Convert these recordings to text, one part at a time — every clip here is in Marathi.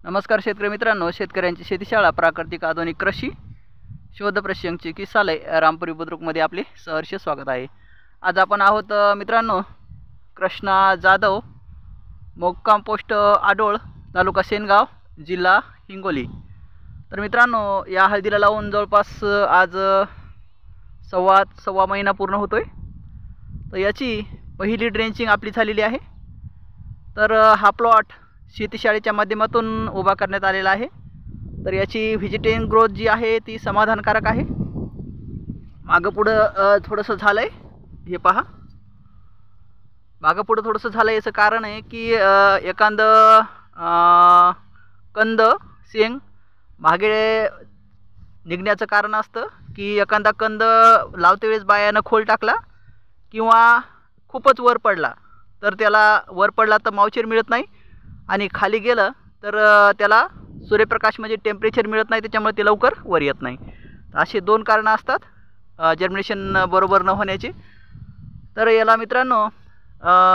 नमस्कार शेतकरी मित्रांनो, शेतकऱ्यांची शेतीशाळा प्राकृतिक आधुनिक कृषी शोध प्रशिक्षण किसालय रामपुरी बुद्रुकमध्ये आपले सहर्ष स्वागत आहे। आज आपण आहोत मित्रांनो कृष्णा जाधव, मुक्काम पोस्ट आडोळ, तालुका सेनगाव, जिल्हा हिंगोली। तर मित्रांनो, या हळदीला लावून जवळपास आज सव्वा महिना पूर्ण होतोय। तर याची पहिली ड्रेंचिंग आपली झालेली आहे। तर हा प्लॉट शेतीशाळेच्या माध्यमातून उभा करण्यात आलेला आहे। तर याची व्हेजिटेटिव्ह ग्रोथ जी आहे ती समाधानकारक आहे। मागं पुढं थोडंसं झालंय, हे पहा, मागं पुढं थोडंसं झालंय। याचं कारण आहे की एखादं कंद शेंग मागे निघण्याचं कारण असतं की एखादा कंद लावते वेळेस बायानं खोल टाकला किंवा खूपच वर पडला, तर त्याला वर पडला तर मावचीर मिळत नाही आणि खाली गेलं तर त्याला सूर्यप्रकाश म्हणजे टेम्परेचर मिळत नाही, त्याच्यामुळे ते लवकर वर येत नाही। असे दोन कारणं असतात जर्मिनेशन बरोबर न होण्याची। तर याला मित्रांनो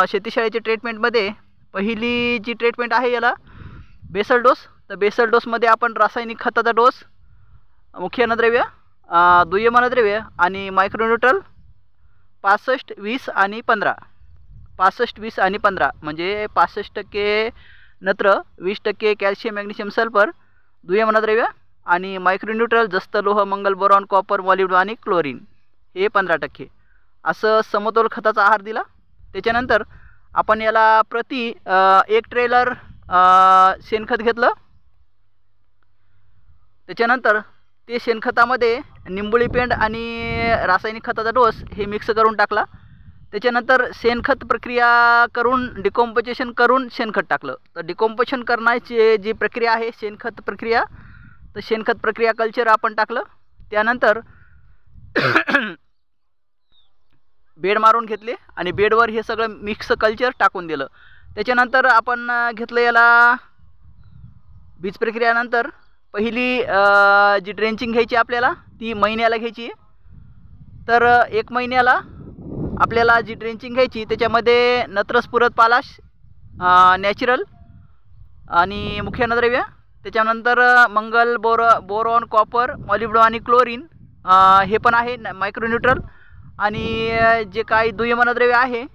शेतीशाळेच्या ट्रीटमेंटमध्ये पहिली जी ट्रीटमेंट आहे याला बेसल डोस। तर बेसल डोसमध्ये आपण रासायनिक खताचा डोस, मुख्य अन्नद्रव्य, दुय्यम अन्नद्रव्य आणि मायक्रोन्यूट्रल 65, 20 आणि 15, 65, 20 आणि 15 म्हणजे 65% नत्र, 20% कॅल्शियम, मॅग्नेशियम, सल्फर, दुय्यम अन्नद्रव्य आणि मायक्रोन्यूट्रल जस्त लोह, मंगल, बोरॉन, कॉपर, मॉलिब्डेनम आणि क्लोरीन हे 15%, असं समतोल खताचा आहार दिला। त्याच्यानंतर आपण याला प्रति 1 ट्रेलर शेणखत घेतलं। त्याच्यानंतर ते शेणखतामध्ये निंबोळी पेंड आणि रासायनिक खताचा डोस हे मिक्स करून टाकला। त्याच्यानंतर शेणखत प्रक्रिया करून डिकॉम्पोजिशन करून शेणखत टाकलं। तर डिकॉम्पोजिशन करण्याची जी प्रक्रिया आहे शेणखत प्रक्रिया, तर शेणखत प्रक्रिया कल्चर आपण टाकलं। त्यानंतर बेड मारून घेतले आणि बेडवर हे सगळं मिक्स कल्चर टाकून दिलं। त्याच्यानंतर आपण घेतलं याला बीज प्रक्रियानंतर पहिली जी ड्रेंचिंग घ्यायची आपल्याला ती महिन्याला घ्यायची। तर 1 महिन्याला आपल्याला जी ड्रेंचिंग घ्यायची त्याच्यामध्ये नत्रस्फुरत पालाश, नॅचरल आणि मुख्य अन्नद्रव्य, त्याच्यानंतर मंगल, बोरॉन, कॉपर, मॉलिब्डेनम आणि क्लोरीन हे पण आहे, मायक्रोन्यूट्रल, आणि जे काही दुय्यम अन्नद्रव्य आहे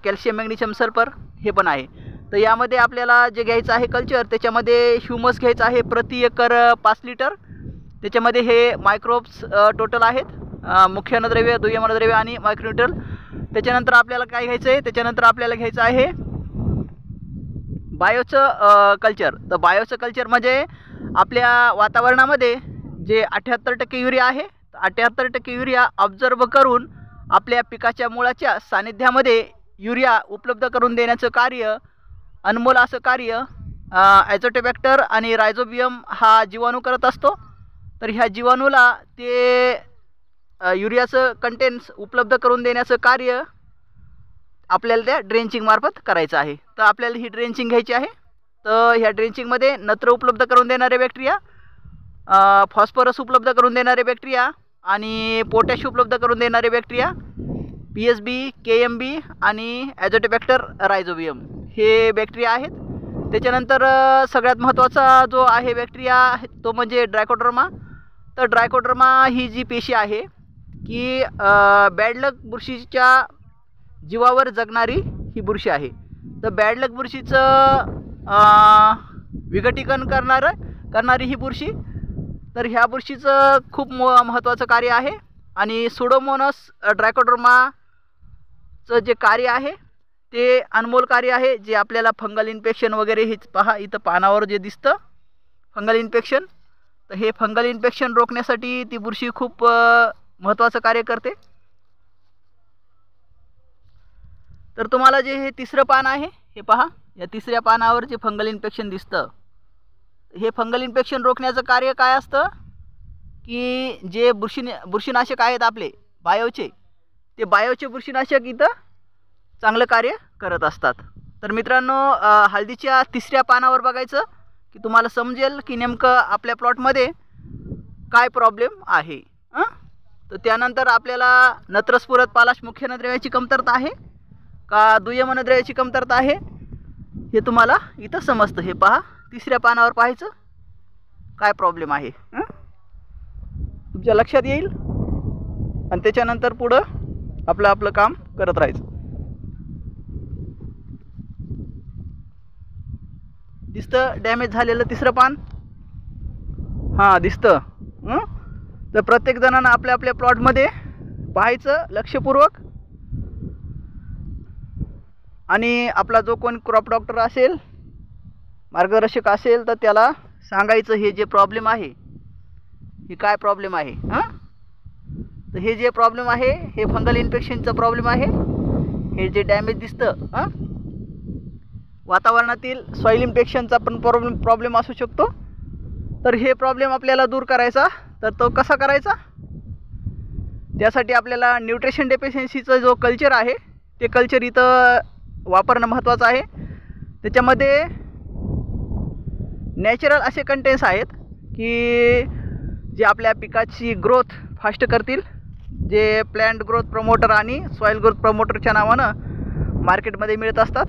कॅल्शियम, मॅग्नेशियम, सल्फर हे पण आहे। तर यामध्ये आपल्याला जे घ्यायचं आहे कल्चर, त्याच्यामध्ये ह्युमस घ्यायचं आहे प्रति एकर 5 लिटर। त्याच्यामध्ये हे मायक्रोब्स टोटल आहेत, मुख्य अन्नद्रव्य, दुय्यम अन्नद्रव्य आणि मायक्रोन्यूट्रल। त्याच्यानंतर आपल्याला काय घ्यायचं आहे, त्याच्यानंतर आपल्याला घ्यायचं आहे बायोचं कल्चर। तर बायोचं कल्चर म्हणजे आपल्या वातावरणामध्ये जे 78% युरिया आहे, 78% युरिया ऑब्झर्व करून आपल्या पिकाच्या मुळाच्या सानिध्यामध्ये युरिया उपलब्ध करून देण्याचं कार्य, अनमोल असं कार्य ॲझोटोबॅक्टर आणि रायझोबियम हा जीवाणू करत असतो। तर ह्या जीवाणूला ते युरियाचं कंटेन्स उपलब्ध करून देण्याचं कार्य आपल्याला त्या ड्रेंचिंग मार्फत करायचं आहे। तर आपल्याला ही ड्रेंचिंग घ्यायची आहे। तर ह्या ड्रेंचिंगमध्ये नत्र उपलब्ध करून देणारे बॅक्टेरिया, फॉस्फरस उपलब्ध करून देणारे बॅक्टेरिया आणि पोटॅश उपलब्ध करून देणारे बॅक्टेरिया, PSB, KMB आणि ॲझोटोबॅक्टर, रायझोबियम हे बॅक्टेरिया आहेत। त्याच्यानंतर सगळ्यात महत्त्वाचा जो आहे बॅक्टेरिया तो म्हणजे ड्रायकोडर्मा। तर ड्रायकोडर्मा ही जी पेशी आहे की बॅडलक बुरशीच्या जीवावर जगणारी ही बुरशी आहे। तर बॅडलक बुरशीचं विघटीकरण करणारी ही बुरशी, तर ह्या बुरशीचं खूप महत्त्वाचं कार्य आहे। आणि सुडोमोनस ड्रायकोडर्माचं जे कार्य आहे ते अनमोल कार्य आहे, जे आपल्याला फंगल इन्फेक्शन वगैरे हे पहा इथं पानावर जे दिसतं फंगल इन्फेक्शन, तर हे फंगल इन्फेक्शन रोखण्यासाठी ती बुरशी खूप महत्त्वाचं कार्य करते। तर तुम्हाला जे हे तिसरं पान आहे हे पहा, या तिसऱ्या पानावर जे फंगल इन्फेक्शन दिसतं, हे फंगल इन्फेक्शन रोखण्याचं कार्य काय असतं की जे बुरशीनाशक आहेत आपले बायोचे, ते बायोचे बुरशीनाशक इथं चांगलं कार्य करत असतात। तर मित्रांनो, हळदीच्या तिसऱ्या पानावर बघायचं की तुम्हाला समजेल की नेमकं आपल्या प्लॉटमध्ये काय प्रॉब्लेम आहे। तर त्यानंतर आपल्याला नत्रस्फुरत पालाश, मुख्य अन्नद्रव्याची कमतरता आहे का दुय्यम अन्नद्रव्याची कमतरता आहे हे तुम्हाला इथं समजतं। हे पहा, तिसऱ्या पानावर पाहायचं काय प्रॉब्लेम आहे, तुमच्या लक्षात येईल आणि त्याच्यानंतर पुढं आपलं काम करत राहायचं. दिसतं डॅमेज झालेलं तिसरं पान? हां दिसतं. तर प्रत्येक जणांना आपल्या आपल्या प्लॉटमध्ये पाहायचं लक्षपूर्वक आणि आपला जो कोण क्रॉप डॉक्टर असेल, मार्गदर्शक असेल, तर त्याला सांगायचं हे जे प्रॉब्लेम आहे हे काय प्रॉब्लेम आहे. तर हे जे प्रॉब्लेम आहे हे फंगल इन्फेक्शनचा प्रॉब्लेम आहे. हे जे डॅमेज दिसतं वातावरणातील सॉईल इन्फेक्शनचा पण प्रॉब्लेम असू शकतो. तर हे प्रॉब्लेम आपल्याला दूर करायचा, तर तो कसा करायचा? त्यासाठी आपल्याला न्यूट्रिशन डेफिशियन्सीचं जो कल्चर आहे ते कल्चर इथं वापरणं महत्त्वाचं आहे. त्याच्यामध्ये नॅचरल असे कंटेंट्स आहेत की जे आपल्या पिकाची ग्रोथ फास्ट करतील, जे प्लॅन्ट ग्रोथ प्रमोटर आणि सॉईल ग्रोथ प्रमोटरच्या नावानं मार्केटमध्ये मिळत असतात.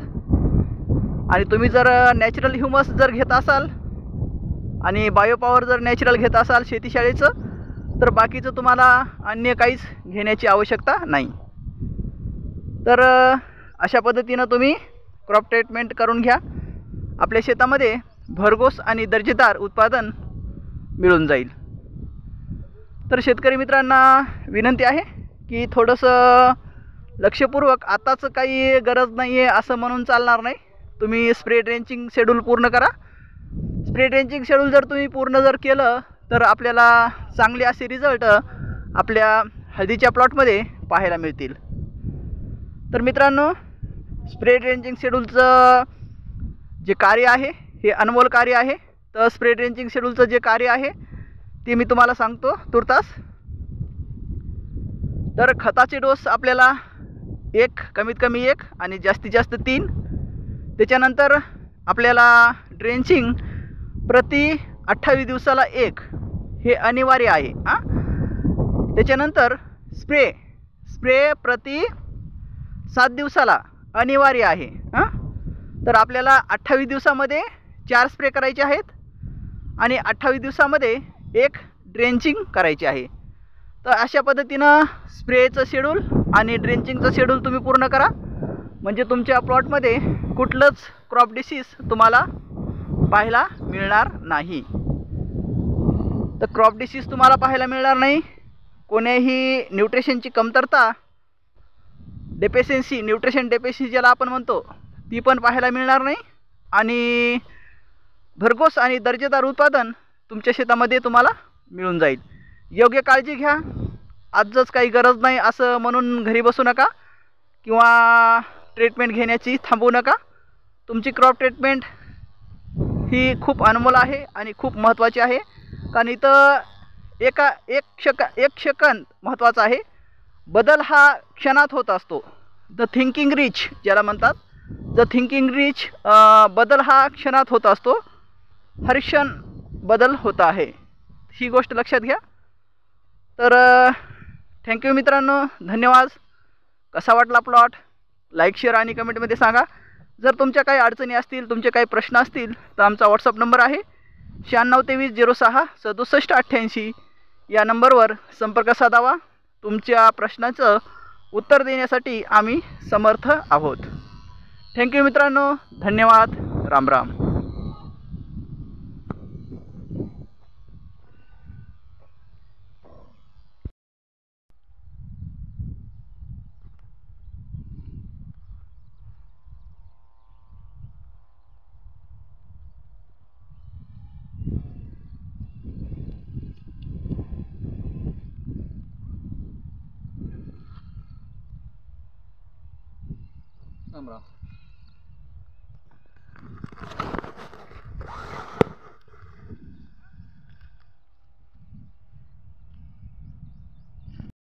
आणि तुम्ही जर नॅचरल ह्युमस जर घेत असाल आणि बायोपॉवर जर नॅचरल घेत असाल शेतीशाळेचं, तर बाकीचं तुम्हाला अन्य काहीच घेण्याची आवश्यकता नाही. तर अशा पद्धतीनं तुम्ही क्रॉप ट्रीटमेंट करून घ्या. आपल्या शेतामध्ये भरघोस आणि दर्जेदार उत्पादन मिळून जाईल. तर शेतकरी मित्रांना विनंती आहे की थोडंसं लक्षपूर्वक, आताच काही गरज नाही आहे असं म्हणून चालणार नाही. तुम्ही स्प्रे ड्रेंचिंग शेड्यूल पूर्ण करा. स्प्रे ड्रेंचिंग शेड्यूल जर तुम्ही पूर्ण जर केलं तर आपल्याला चांगले असे रिझल्ट आपल्या हळदीच्या प्लॉटमध्ये पाहायला मिळतील. तर मित्रांनो, स्प्रे ड्रेंचिंग शेड्यूलचं जे कार्य आहे हे अनमोल कार्य आहे. तर स्प्रे ड्रेंचिंग शेड्यूलचं जे कार्य आहे ते मी तुम्हाला सांगतो तुर्तास. तर खताचे डोस आपल्याला कमीत कमी 1 आणि जास्तीत जास्त 3. त्याच्यानंतर आपल्याला ड्रेंचिंग प्रति 28 दिवसाला 1 हे अनिवार्य आहे. त्याच्यानंतर स्प्रे प्रति 7 दिवसाला अनिवार्य आहे. तर आपल्याला 28 दिवसामध्ये 4 स्प्रे करायचे आहेत आणि 28 दिवसामध्ये 1 ड्रेंचिंग करायची आहे. तर अशा पद्धतीनं स्प्रेचं शेड्यूल आणि ड्रेंचिंगचं शेड्यूल तुम्ही पूर्ण करा, म्हणजे तुमच्या प्लॉटमध्ये कुठलंच क्रॉप डिसीज तुम्हाला पाहायला मिळणार नाही. तर क्रॉप डिसीज तुम्हाला पाहायला मिळणार नाही, कोणीही न्यूट्रिशनची कमतरता, न्यूट्रिशन डेफिशियन्सी ज्याला आपण म्हणतो ती पण पाहायला मिळणार नाही आणि भरघोस आणि दर्जेदार उत्पादन तुमच्या शेतामध्ये तुम्हाला मिळून जाईल. योग्य काळजी घ्या. आजच काही गरज नाही असं म्हणून घरी बसू नका किंवा ट्रीटमेंट घेण्याची थांबवू नका. तुमची क्रॉप ट्रीटमेंट ही खूप अनमोल आहे आणि खूप महत्त्वाची आहे, कारण इथं एक सेकंद महत्त्वाचा आहे. बदल हा क्षणात होत असतो. द थिंकिंग रिच ज्याला म्हणतात, बदल हा क्षणात होत असतो. हर क्षण बदल होत आहे, ही गोष्ट लक्षात घ्या. तर थँक्यू मित्रांनो, धन्यवाद. कसा वाटला प्लॉट? लाईक, शेअर आणि कमेंटमध्ये सांगा. जर तुमच्या काही अडचणी असतील, तुमचे काही प्रश्न असतील, तर आमचा व्हॉट्सअप नंबर आहे 9623066788. या नंबरवर संपर्क साधावा. तुमच्या प्रश्नाचं उत्तर देण्यासाठी आम्ही समर्थ आहोत. थँक्यू मित्रांनो, धन्यवाद. राम राम. राम राम.